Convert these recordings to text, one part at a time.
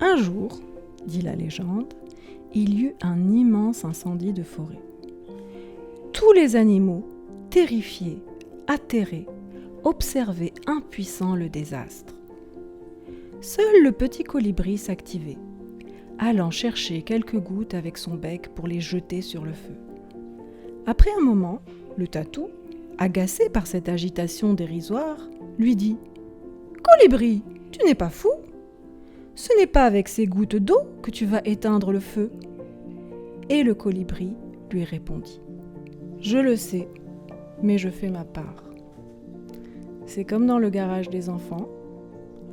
Un jour, dit la légende, il y eut un immense incendie de forêt. Tous les animaux, terrifiés, atterrés, observaient impuissants le désastre. Seul le petit colibri s'activait, allant chercher quelques gouttes avec son bec pour les jeter sur le feu. Après un moment, le tatou, agacé par cette agitation dérisoire, lui dit « Colibri, tu n'es pas fou ? Ce n'est pas avec ces gouttes d'eau que tu vas éteindre le feu. » Et le colibri lui répondit « Je le sais, mais je fais ma part. » C'est comme dans le garage des enfants,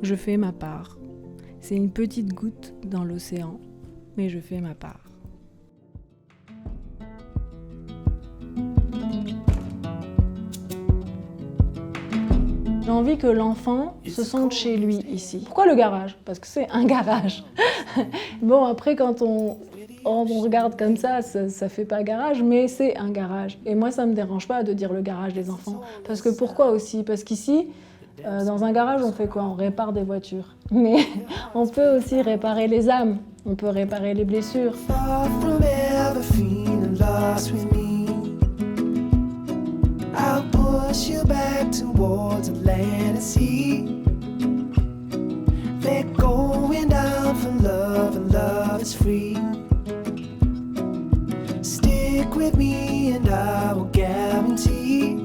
je fais ma part. C'est une petite goutte dans l'océan, mais je fais ma part. J'ai envie que l'enfant se sente chez lui ici. Pourquoi le garage ? Parce que c'est un garage. Bon, après, quand on regarde comme ça fait pas garage, mais c'est un garage. Et moi, ça me dérange pas de dire le garage des enfants. Parce que pourquoi aussi ? Parce qu'ici, dans un garage, on fait quoi ? On répare des voitures. Mais on peut aussi réparer les âmes. On peut réparer les blessures. Push you back towards the land and sea. They're going down for love and love is free. Stick with me and I will guarantee.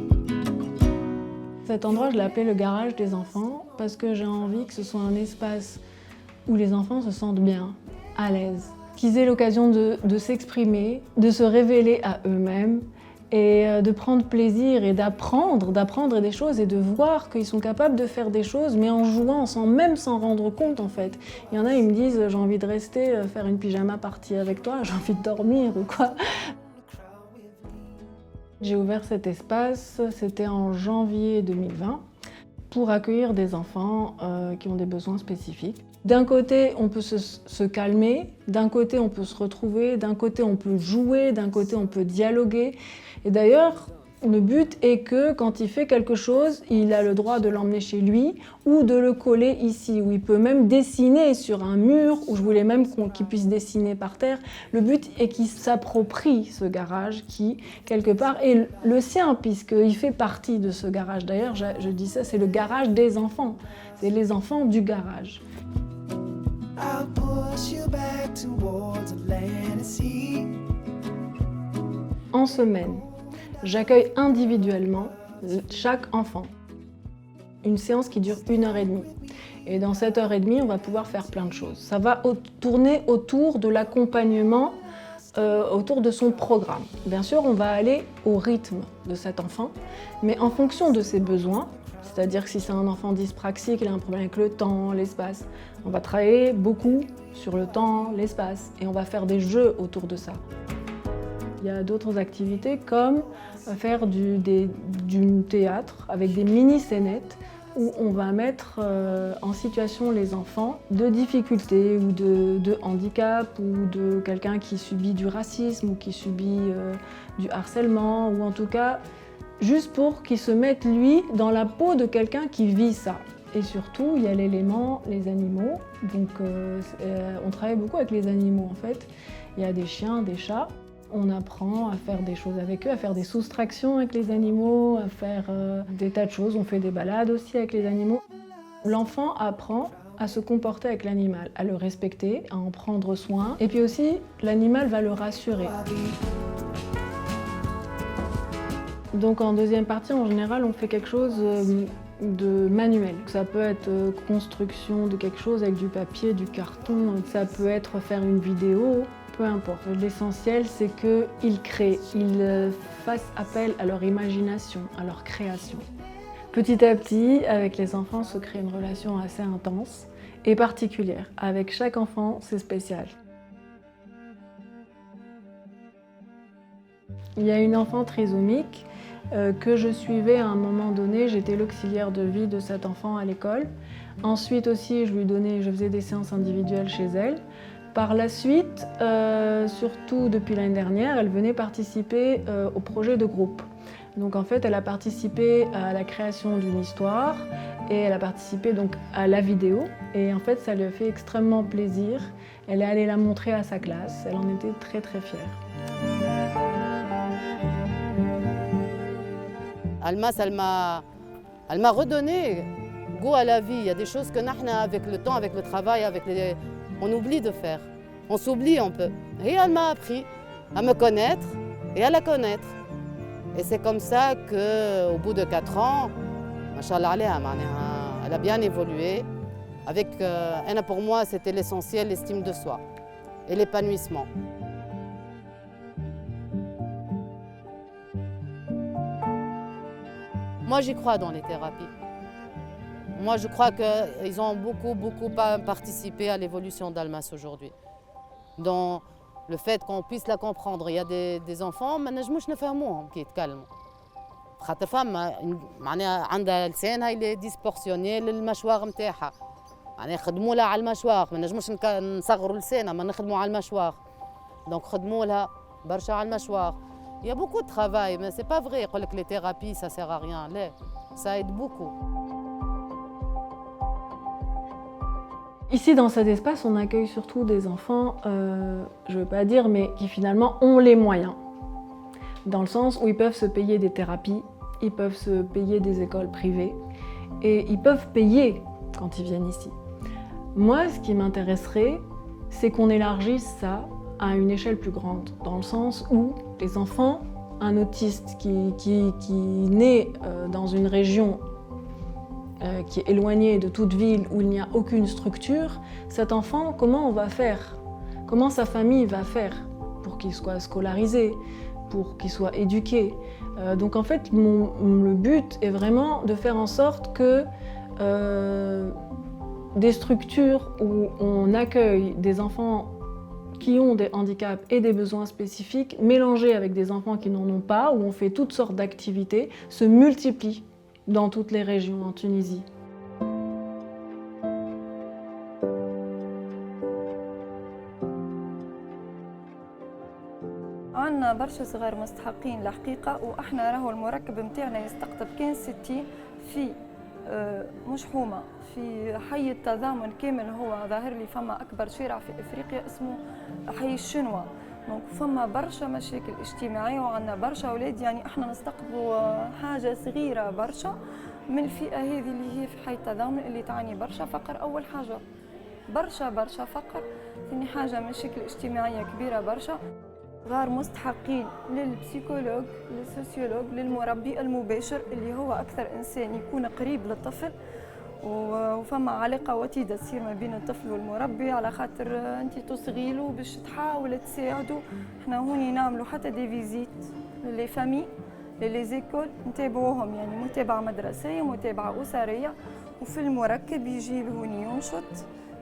Cet endroit, je l'ai appelé le garage des enfants parce que j'ai envie que ce soit un espace où les enfants se sentent bien, à l'aise, qu'ils aient l'occasion de s'exprimer, de se révéler à eux-mêmes, et de prendre plaisir et d'apprendre des choses et de voir qu'ils sont capables de faire des choses, mais en jouant, sans même s'en rendre compte en fait. Il y en a, ils me disent « j'ai envie de rester, faire une pyjama party avec toi, j'ai envie de dormir ou quoi ». J'ai ouvert cet espace, c'était en janvier 2020, pour accueillir des enfants qui ont des besoins spécifiques. D'un côté, on peut se calmer, d'un côté, on peut se retrouver, d'un côté, on peut jouer, d'un côté, on peut dialoguer. Et d'ailleurs, le but est que quand il fait quelque chose, il a le droit de l'emmener chez lui ou de le coller ici, où il peut même dessiner sur un mur, où je voulais même qu'il puisse dessiner par terre. Le but est qu'il s'approprie ce garage qui, quelque part, est le sien, puisqu'il fait partie de ce garage. D'ailleurs, je dis ça, c'est le garage des enfants. C'est les enfants du garage. En semaine, j'accueille individuellement chaque enfant. Une séance qui dure 1h30. Et dans cette heure et demie, on va pouvoir faire plein de choses. Ça va tourner autour de l'accompagnement, autour de son programme. Bien sûr, on va aller au rythme de cet enfant, mais en fonction de ses besoins. C'est-à-dire que si c'est un enfant dyspraxique, il a un problème avec le temps, l'espace, on va travailler beaucoup sur le temps, l'espace, et on va faire des jeux autour de ça. Il y a d'autres activités comme faire du théâtre avec des mini-scénettes où on va mettre en situation les enfants de difficultés ou de handicap ou de quelqu'un qui subit du racisme ou qui subit du harcèlement ou en tout cas juste pour qu'il se mette lui dans la peau de quelqu'un qui vit ça. Et surtout, il y a l'élément, les animaux. Donc on travaille beaucoup avec les animaux en fait. Il y a des chiens, des chats. On apprend à faire des choses avec eux, à faire des soustractions avec les animaux, à faire des tas de choses. On fait des balades aussi avec les animaux. L'enfant apprend à se comporter avec l'animal, à le respecter, à en prendre soin. Et puis aussi, l'animal va le rassurer. Donc en deuxième partie, en général, on fait quelque chose de manuel. Ça peut être construction de quelque chose avec du papier, du carton. Ça peut être faire une vidéo. Peu importe. L'essentiel, c'est qu'ils créent, ils fassent appel à leur imagination, à leur création. Petit à petit, avec les enfants, se crée une relation assez intense et particulière. Avec chaque enfant, c'est spécial. Il y a une enfant trisomique que je suivais à un moment donné. J'étais l'auxiliaire de vie de cet enfant à l'école. Ensuite aussi, je faisais des séances individuelles chez elle. Par la suite, surtout depuis l'année dernière, elle venait participer au projet de groupe. Donc en fait, elle a participé à la création d'une histoire et elle a participé donc à la vidéo. Et en fait, ça lui a fait extrêmement plaisir. Elle est allée la montrer à sa classe. Elle en était très très fière. Almas, elle m'a redonné goût à la vie. Il y a des choses que nous, avec le temps, avec le travail, on oublie de faire. On s'oublie un peu. Et elle m'a appris à me connaître et à la connaître. Et c'est comme ça qu'au bout de 4 ans, machallah alayha, elle a bien évolué. Pour moi, c'était l'essentiel, l'estime de soi et l'épanouissement. Moi, j'y crois dans les thérapies. Moi, je crois qu'ils ont beaucoup participé à l'évolution d'Almas aujourd'hui. Dans le fait qu'on puisse la comprendre. Il y a des enfants ما نجموش نفهموهم كي يتكلموا. خاطر فما معناها عندها لسانها اللي ديسبورسيوني للمشواغ نتاعها. معناها خدموا لها على المشواغ، ما نجموش نصغروا لسانها، ما نخدموا على المشواغ. دونك خدموا لها برشا على المشواغ. Il y a beaucoup de travail, mais c'est pas vrai. يقول لك les thérapies ça sert à rien. لا، ça aide beaucoup. Ici, dans cet espace, on accueille surtout des enfants, je ne veux pas dire, mais qui finalement ont les moyens. Dans le sens où ils peuvent se payer des thérapies, ils peuvent se payer des écoles privées et ils peuvent payer quand ils viennent ici. Moi, ce qui m'intéresserait, c'est qu'on élargisse ça à une échelle plus grande, dans le sens où les enfants, un autiste qui naît dans une région qui est éloigné de toute ville où il n'y a aucune structure, cet enfant, comment on va faire? Comment sa famille va faire pour qu'il soit scolarisé, pour qu'il soit éduqué? Donc en fait, le but est vraiment de faire en sorte que des structures où on accueille des enfants qui ont des handicaps et des besoins spécifiques, mélangés avec des enfants qui n'en ont pas, où on fait toutes sortes d'activités, se multiplient dans toutes les régions en Tunisie. عندنا برشا صغار مستحقين الحقيقة، وإحنا راهو المركب متاعنا يستقطب كان 60 في مش حومة، في حي التضامن كامل. هو ظاهر لي فما أكبر شارع في إفريقيا اسمه حي الشنوة. دونك فما برشا مشاكل اجتماعية وعندنا برشا أولاد، يعني إحنا نستقطبوا حاجة صغيرة برشا من الفئة هذه اللي هي في حي التضامن اللي تعاني برشا فقر. أول حاجة برشا فقر، ثاني حاجة مشاكل اجتماعية كبيرة برشا. غير مستحقين للبسيكولوج، للسوسيولوج، للمربي المباشر اللي هو أكثر إنسان يكون قريب للطفل، وفما علاقة وطيدة تصير ما بين الطفل والمربي، على خاطر أنت تصغيله باش تحاول تساعده. احنا هوني نعملوا حتى دي فيزيت للي فامي للي زيكول، نتابعوهم يعني متابعة مدرسية متابعة أسرية، وفي المركب يجي لهوني ينشط.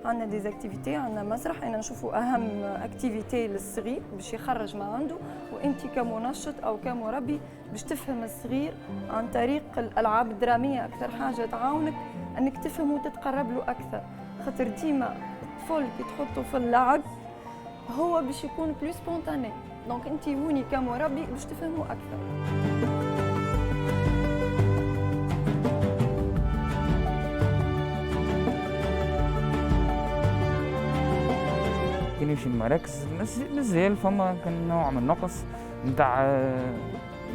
عندنا دي اكتيفيتي، عندنا مسرح، انا نشوفوا اهم اكتيفيتي للصغير باش يخرج ما عنده، وانت كمنشط او كمربي باش تفهم الصغير عن طريق الالعاب الدراميه. اكثر حاجه تعاونك انك تفهم وتتقرب له اكثر، خاطر ديما الطفل كي تحطه في اللعب هو باش يكون بلو سبونتاني. دونك انت هوني كمربي باش تفهموا اكثر. كي نمشي المراكز مازال فما كان نوع من النقص نتاع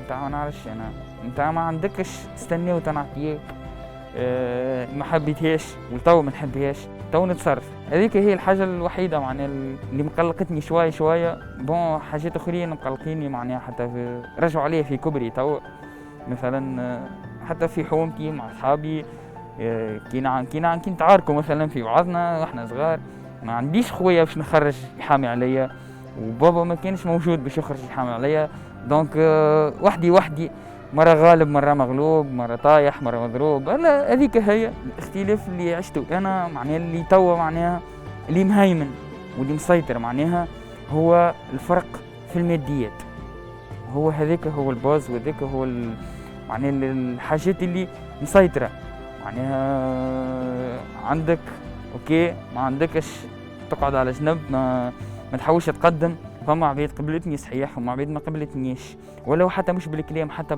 ما نعرفش انا، نتاع ما عندكش تستنى وتنعطيك، ما حبيتهاش ولتو ما نحبهاش، تو نتصرف. هذيك هي الحاجه الوحيده معناها اللي مقلقتني شويه. بون حاجات اخرين مقلقيني معناها حتى رجعوا عليا في كبري تو، مثلا حتى في حومتي مع اصحابي كي نتعاركوا مثلا في بعضنا واحنا صغار، ما عنديش خويا باش نخرج يحامي عليا، وبابا ما كانش موجود باش يخرج يحامي عليا. دونك وحدي مرة غالب مرة مغلوب، مرة طايح مرة مضروب. هذيك هي الاختلاف اللي عشته انا، معناها اللي توا معناها اللي مهيمن واللي مسيطر معناها هو الفرق في الماديات. هو هذاك هو الباز، وهذاك هو معناها الحاجات اللي مسيطرة. معناها عندك اوكي، ما عندكش تقعد على جنب، ما تحاولش تقدم، فما عبيد قبلتني صحيح وما عبيد ما قبلتنيش، ولو حتى مش بالكلام حتى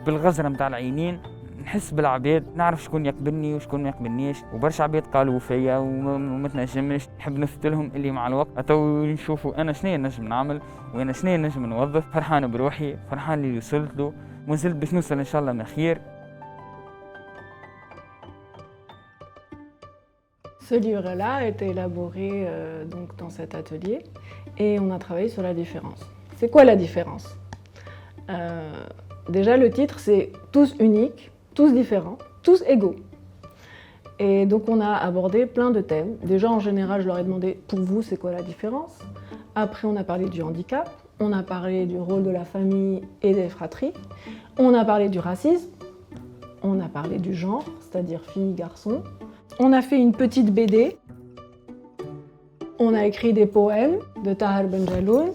بالغزرة متاع العينين نحس بالعباد، نعرف شكون يقبلني وشكون ما يقبلنيش. وبرشا عباد قالوا فيا وما تنجمش، نحب نثبت لهم اللي مع الوقت تو نشوفوا انا شنو نجم نعمل وانا شنو نجم نوظف. فرحان بروحي، فرحان اللي وصلت له، وزلت باش نوصل ان شاء الله ما خير. Ce livre-là a été élaboré donc dans cet atelier et on a travaillé sur la différence. C'est quoi la différence? Déjà le titre c'est tous uniques, tous différents, tous égaux. Et donc on a abordé plein de thèmes. Déjà en général je leur ai demandé pour vous c'est quoi la différence? Après on a parlé du handicap, on a parlé du rôle de la famille et des fratries, on a parlé du racisme, on a parlé du genre, c'est-à-dire filles, garçons. On a fait une petite BD, on a écrit des poèmes de Tahar Benjaloun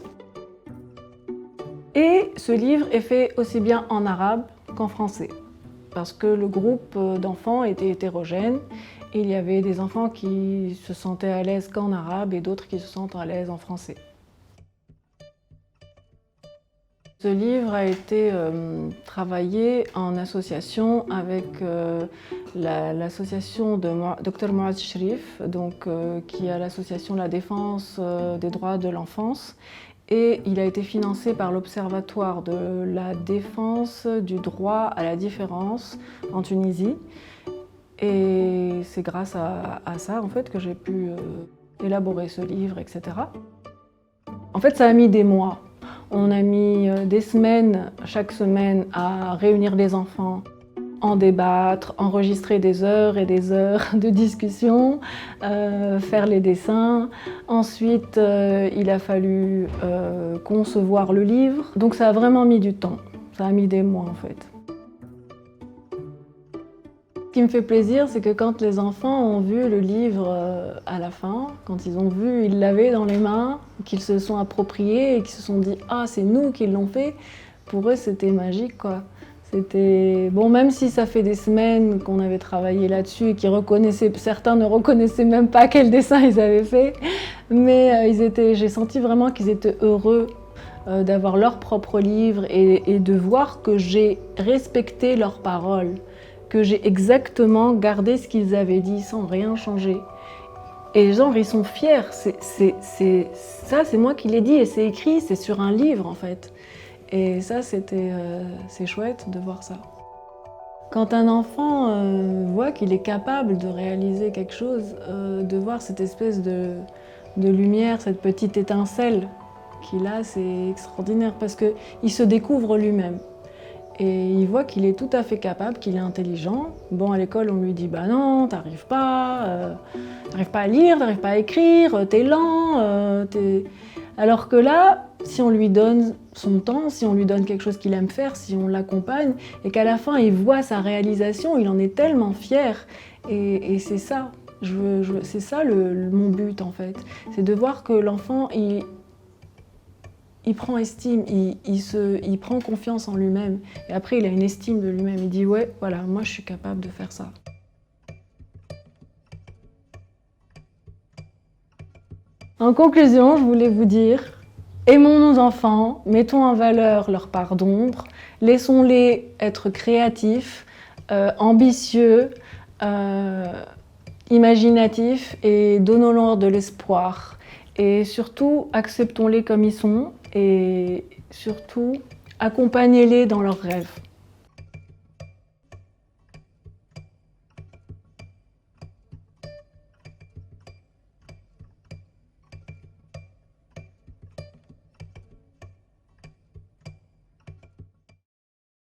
et ce livre est fait aussi bien en arabe qu'en français parce que le groupe d'enfants était hétérogène. Il y avait des enfants qui se sentaient à l'aise qu'en arabe et d'autres qui se sentent à l'aise en français. Ce livre a été travaillé en association avec l'association de Dr Mouaz Shrif, qui est l'association de la défense des droits de l'enfance. Et il a été financé par l'Observatoire de la défense du droit à la différence en Tunisie. Et c'est grâce à ça en fait, que j'ai pu élaborer ce livre, etc. En fait, ça a mis des mois. On a mis des semaines, chaque semaine, à réunir les enfants, en débattre, enregistrer des heures et des heures de discussion, faire les dessins. Ensuite, il a fallu concevoir le livre. Donc ça a vraiment mis du temps, ça a mis des mois en fait. Ce qui me fait plaisir, c'est que quand les enfants ont vu le livre à la fin, quand ils ont vu, ils l'avaient dans les mains, qu'ils se sont appropriés et qu'ils se sont dit « Ah, c'est nous qui l'ont fait », pour eux c'était magique quoi. C'était bon, même si ça fait des semaines qu'on avait travaillé là-dessus et qu'ils reconnaissaient, certains ne reconnaissaient même pas quel dessin ils avaient fait, mais j'ai senti vraiment qu'ils étaient heureux d'avoir leur propre livre et de voir que j'ai respecté leurs paroles, que j'ai exactement gardé ce qu'ils avaient dit sans rien changer. Et genre ils sont fiers, ça c'est moi qui l'ai dit et c'est écrit, c'est sur un livre en fait. Et ça c'est chouette de voir ça. Quand un enfant voit qu'il est capable de réaliser quelque chose, de voir cette espèce de lumière, cette petite étincelle qu'il a, c'est extraordinaire parce qu'il se découvre lui-même. Et il voit qu'il est tout à fait capable, qu'il est intelligent. Bon, à l'école, on lui dit « Bah non, t'arrives pas à lire, t'arrives pas à écrire, t'es lent, Alors que là, si on lui donne son temps, si on lui donne quelque chose qu'il aime faire, si on l'accompagne, et qu'à la fin, il voit sa réalisation, il en est tellement fier. Et c'est ça, c'est ça mon but en fait. C'est de voir que l'enfant, il prend estime, il prend confiance en lui-même. Et après, il a une estime de lui-même. Il dit « Ouais, voilà, moi je suis capable de faire ça. » En conclusion, je voulais vous dire, aimons nos enfants, mettons en valeur leur part d'ombre, laissons-les être créatifs, ambitieux, imaginatifs et donnons-leur de l'espoir. Et surtout, acceptons-les comme ils sont et surtout, accompagnez-les dans leurs rêves.